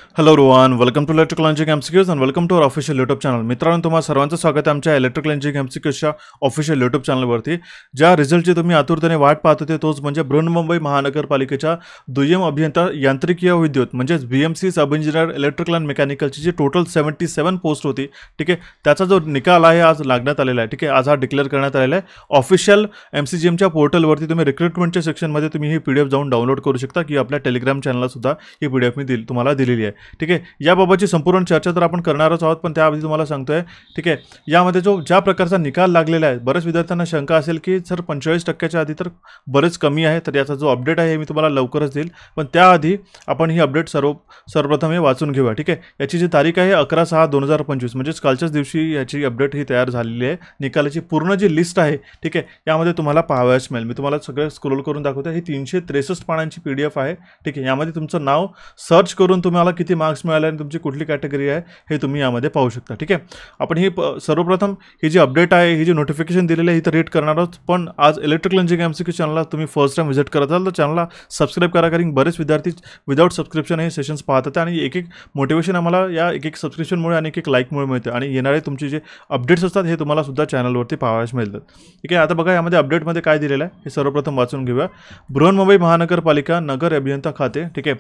Hello Rohan, welcome to electrical engineering MCQs and welcome to our official YouTube channel. मित्रांनो, तुम्हाला सर्वांचं स्वागत आहे आमच्या इलेक्ट्रिकल इंजिनिअरिंग एमसीक्यूजच्या ऑफिशियल यूट्यूब चॅनलवरती. ज्या रिझल्टची तुम्ही आतुरतेने वाट पाहत होते तोच म्हणजे बृहन्मुंबई महानगरपालिकेच्या दुय्यम अभियंता यांत्रिकीय विद्युत म्हणजेच BMC sub engineer electrical and मेकॅनिकलची जी टोटल 77 पोस्ट होती, ठीक आहे, त्याचा जो निकाल आहे आज लागण्यात आलेला आहे. ठीक आहे, आज हा डिक्लेअर करण्यात आलेला आहे. ऑफिशियल MCGMच्या पोर्टलवरती तुम्ही रिक्रुटमेंटच्या सेक्शनमध्ये तुम्ही ही PDF जाऊन डाउनलोड करू शकता की आपल्या टेलिग्राम चॅनलला सुद्धा ही PDF मी तुम्हाला दिलेली आहे. ठीक आहे, याबाबतची संपूर्ण चर्चा तर आपण करणारच आहोत, पण त्याआधी तुम्हाला सांगतोय, ठीक आहे, यामध्ये ज्या प्रकारचा निकाल लागलेला आहे, बरेच विद्यार्थ्यांना शंका असेल की सर 45% आधी तर बरेच कमी आहे, तर याचा जो अपडेट आहे मी तुम्हाला लवकरच देईल. पण त्याआधी आपण ही अपडेट सर्वप्रथम हे वाचून घेऊया. ठीक आहे, याची जी तारीख आहे 11/6/2025 म्हणजेच कालच्याच दिवशी याची अपडेट ही तयार झालेली आहे. निकालाची पूर्ण जी लिस्ट आहे, ठीक आहे, यामध्ये तुम्हाला पाहावयास मिळेल. मी तुम्हाला सगळं स्क्रोल करून दाखवतो. ही 363 पानांची PDF आहे. ठीक आहे, यामध्ये तुमचं नाव सर्च करून तुम्हाला किती मार्क्स मिळाले आणि तुमची कुठली कॅटेगरी आहे हे तुम्ही यामध्ये पाहू शकता. ठीक आहे, आपण ही सर्वप्रथम ही जी अपडेट आहे, ही जी नोटिफिकेशन दिलेली आहे ही तर रीड करणार आहोत. पण आज इलेक्ट्रिकल इंजिनिअरिंग MCQ चॅनलला तुम्ही फर्स्ट टाइम व्हिजिट करत असाल तर चॅनलला सबस्क्राईब करा, कारण बरेच विद्यार्थी विदाउट सबस्क्रिप्शन हे सेशन्स पाहत होते आणि एक मोटिवेशन आम्हाला या एक सबस्क्रिप्शनमुळे आणि एक लाईकमुळे मिळते आणि येणारे तुमचे जे अपडेट्स असतात हे तुम्हाला सुद्धा चॅनलवरती पाहावयास मिळतात. ठीक आहे, आता बघा यामध्ये अपडेटमध्ये काय दिलेलं आहे हे सर्वप्रथम वाचून घेऊया. बृहन्मुंबई महानगरपालिका नगर अभियंता खाते. ठीक आहे,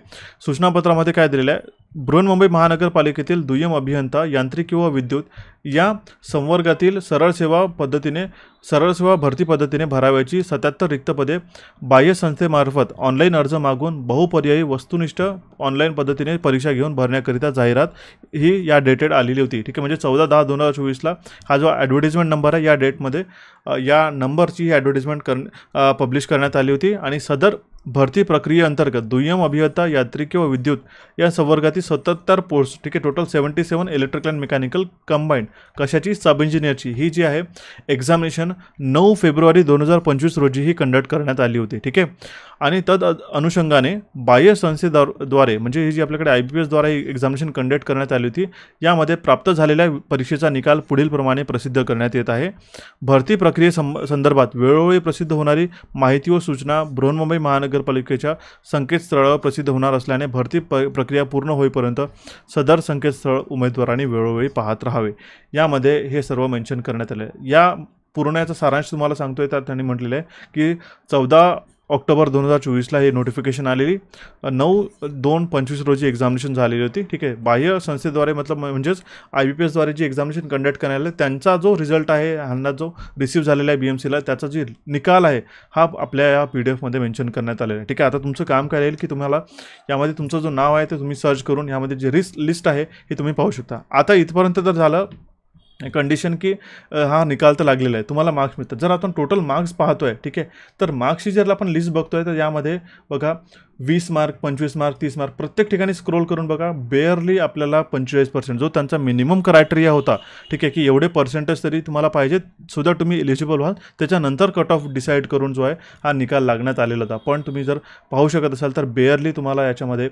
सूचनापत्रामध्ये काय दिलेलं आहे, बृहन्मुंबई महानगरपालिकेतील दुय्यम अभियंता यांत्रिकी व विद्युत या संवर्गातील सरळ सेवा भरती पद्धतीने भरावयाची 77 रिक्त पदे बाह्य संस्थेमार्फत ऑनलाईन अर्ज मागून बहुपर्यायी वस्तुनिष्ठ ऑनलाईन पद्धतीने परीक्षा घेऊन भरण्याकरिता जाहिरात ही या डेटेड आलेली होती. ठीक आहे, म्हणजे 14/10/2024ला हा जो ॲडव्हर्टिजमेंट नंबर आहे या डेटमध्ये या नंबरची ही ॲडव्हर्टिजमेंट पब्लिश करण्यात आली होती आणि सदर भरती प्रक्रियेअंतर्गत दुय्यम अभियंता यांत्रिकी व विद्युत या संवर्गातील 77 पोस्ट, ठीक आहे, total 77 electrical and mechanical combined कशाची सब इंजिनियरची ही जी आहे एक्झामिनेशन 9 फेब्रुवारी 2025 रोजी ही कंडक्ट करण्यात आली होती. ठीक आहे, आणि तद अनुषंगाने बाह्य संस्थेद्वारे म्हणजे ही जी आपल्याकडे IBPS द्वारे एक्झामिनेशन कंडक्ट करण्यात आली होती, यामध्ये प्राप्त झालेल्या परीक्षेचा निकाल पुढील प्रमाणे प्रसिद्ध करण्यात येत आहे. भरती प्रक्रियेसंदर्भात वेळोवेळी प्रसिद्ध होणारी माहिती व सूचना बृहन्मुंबई महानगरपालिकेच्या संकेतस्थळावर प्रसिद्ध होणार असल्याने भरती प्रक्रिया पूर्ण होईपर्यंत सदर संकेतस्थळ उमेदवारांनी वेळोवेळी पाहत राहावे. यामध्ये हे सर्व मेन्शन करण्यात आले. या पूर्ण याचा सारांश तुम्हाला सांगतोय. त्यात त्यांनी म्हटलेलं आहे की 14 ऑक्टोबर 2024ला हे नोटिफिकेशन आलेली, 9/2/25 रोजी एक्झामिनेशन झालेली होती. ठीक आहे, बाह्य संस्थेद्वारे म्हणजेच IBPS द्वारे जी एक्झामिनेशन कंडक्ट करण्यात आले त्यांचा जो रिझल्ट आहे, ह्यांना जो रिसीव्ह झालेला आहे BMCला, त्याचा जे निकाल आहे हा आपल्या या PDFमध्ये मेन्शन करण्यात आलेला आहे. ठीक आहे, आता तुमचं काम काय राहील की तुम्हाला यामध्ये तुमचं जो नाव आहे ते तुम्ही सर्च करून यामध्ये जे लिस्ट आहे हे तुम्ही पाहू शकता. आता इथपर्यंत तर झालं कंडिशन की हा निकाल तर लागलेला आहे, तुम्हाला मार्क्स मिळतात. जर आपण टोटल मार्क्स पाहतोय, ठीक आहे, तर मार्क्सची जर आपण लिस्ट बघतोय तर यामध्ये बघा 20 मार्क, 25 मार्क, 30 मार्क प्रत्येक ठिकाणी स्क्रोल करून बघा, बेअरली आपल्याला 45% जो त्यांचा मिनिमम क्रायटेरिया होता, ठीक आहे, की एवढे पर्सेंटेज तरी तुम्हाला पाहिजे सुद्धा तुम्ही एलिजिबल व्हाल, त्याच्यानंतर कट ऑफ डिसाईड करून जो आहे हा निकाल लागण्यात आलेला होता. पण तुम्ही जर पाहू शकत असाल तर बेअरली तुम्हाला याच्यामध्ये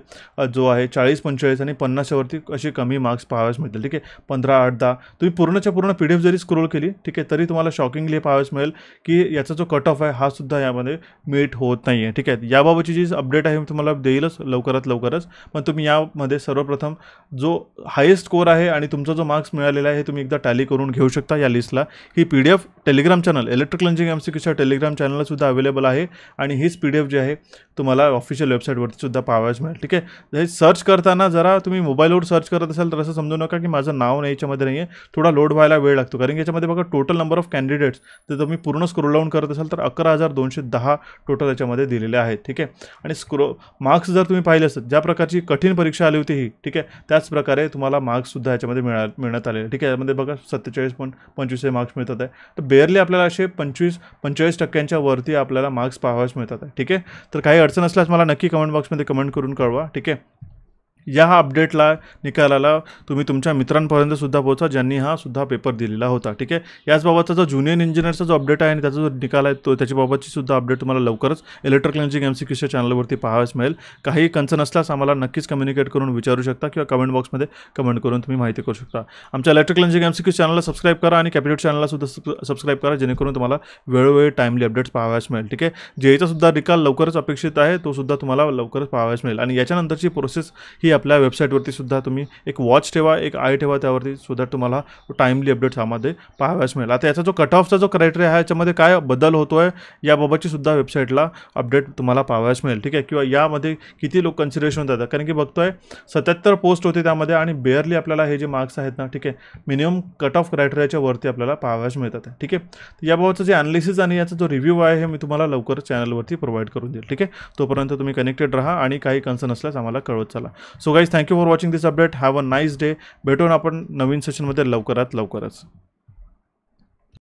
जो आहे 40, 45 आणि 50च्या वरती असे कमी मार्क्स पाहावयास मिळतील. ठीक आहे, 15, 8, 10 तुम्ही पूर्णच्या पूर्ण PDF जरी स्क्रोल केली, ठीक आहे, तरी तुम्हाला शॉकिंगली पाहावयास मिळेल की याचा जो कट ऑफ आहे हा सुद्धा यामध्ये मीट होत नाही आहे. ठीक आहे, याबाबतची जी अपडेट आहे मी तुम्हाला देईलच लवकरच. पण तुम्ही यामध्ये सर्वप्रथम जो हायेस्ट स्कोअर आहे आणि तुमचा जो मार्क्स मिळालेला आहे हे तुम्ही एकदा टॅली करून घेऊ शकता या लिस्टला. ही PDF Telegram channel electrical engineering MCQच्या टेलिग्राम चॅनलला सुद्धा अवेलेबल आहे आणि हीच PDF जी आहे तुम्हाला ऑफिशियल वेबसाईटवरती सुद्धा पाहावयास मिळेल. ठीक आहे, हे सर्च करताना जरा तुम्ही मोबाईलवर सर्च करत असाल तर असं समजू नका की माझं नाव नाही याच्यामध्ये नाही आहे, थोडा लोड व्हायला वेळ लागतो, कारण की याच्यामध्ये बघा टोटल नंबर ऑफ कॅन्डिडेट्स तर तुम्ही पूर्ण स्क्रोल डाऊन करत असाल तर 11,210 टोटल याच्यामध्ये दिलेले आहेत. ठीक आहे, आणि मार्क्स जर तुम्ही पाहिले असतात ज्या प्रकारची कठीण परीक्षा आली होती ही, ठीक आहे, त्याच प्रकारे तुम्हाला मार्क्ससुद्धा याच्यामध्ये मिळण्यात आले. ठीक आहे, यामध्ये बघा 47.25 मार्क्स मिळतात आहे, तर बेअरली आपल्याला असे 45% वरती आपल्याला मार्क्स पाहावयास मिळतात आहे. ठीक आहे, तर काही अडचण असल्यास मला नक्की कमेंट बॉक्समध्ये कमेंट करून कळवा. ठीक आहे, या अपडेटला निकालाला तुम्ही तुमच्या मित्रांपर्यंत सुद्धा पोहोचा ज्यांनी हा सुद्धा पेपर दिलेला होता. ठीक आहे, याचबाबतचा जो ज्युनियर इंजिनियरचा जो अपडेट आहे आणि त्याचा जो निकाल आहे तो त्याच्याबाबतची सुद्धा अपडेट तुम्हाला लवकरच इलेक्ट्रिकल इंजिनिअरिंग MCQच्या चॅनलवरती पाहावयास मिळेल. काही कन्सर्न असल्यास आम्हाला नक्कीच कम्युनिकेट करून विचारू शकता किंवा कमेंट बॉक्समध्ये कमेंट करून तुम्ही माहिती करू शकता. आमच्या इलेक्ट्रिकल इंजिनिअरिंग MCQ चॅनलला सबस्क्राईब करा आणि कॅपिटल चॅनलला सुद्धा सबस्क्राईब करा, जेणेकरून तुम्हाला वेळोवेळी टाईमली अपडेट्स पाहावयास मिळेल. ठीक आहे, जेईचा सुद्धा निकाल लवकरच अपेक्षित आहे, तो सुद्धा तुम्हाला लवकरच पाहावयास मिळेल आणि याच्यानंतरची प्रोसेस ही आपल्या वेबसाईटवरती सुद्धा तुम्ही एक वॉच ठेवा, एक आय ठेवा त्यावरती, सो दॅट तुम्हाला टाईमली अपडेट्स यामध्ये पाहाव्यास मिळेल. आता याचा जो कट ऑफचा जो क्रायटेरिया आहे याच्यामध्ये काय बदल होतो आहे याबाबतची सुद्धा वेबसाईटला अपडेट तुम्हाला पाहाव्यास मिळेल. ठीक आहे, किंवा यामध्ये किती लोक कन्सिडरेशन देतात, कारण की बघतोय 77 पोस्ट होते त्यामध्ये आणि बेअरली आपल्याला हे जे मार्क्स आहेत ना, ठीक आहे, मिनिमम कट ऑफ क्रायटेरियाच्या वरती आपल्याला पाहाव्यास मिळतात. ठीक आहे, याबाबतचं जे ॲनालिसिस आणि याचा जो रिव्ह्यू आहे हे मी तुम्हाला लवकर चॅनलवरती प्रोव्हाइड करून देईल. ठीक आहे, तोपर्यंत तुम्ही कनेक्टेड राहा आणि काही कन्सर्न असल्यास आम्हाला कळवत चला. So guys, thank you for watching this update. Have a nice day. भेटून आपण नवीन सेशनमध्ये लवकरात लवकरच.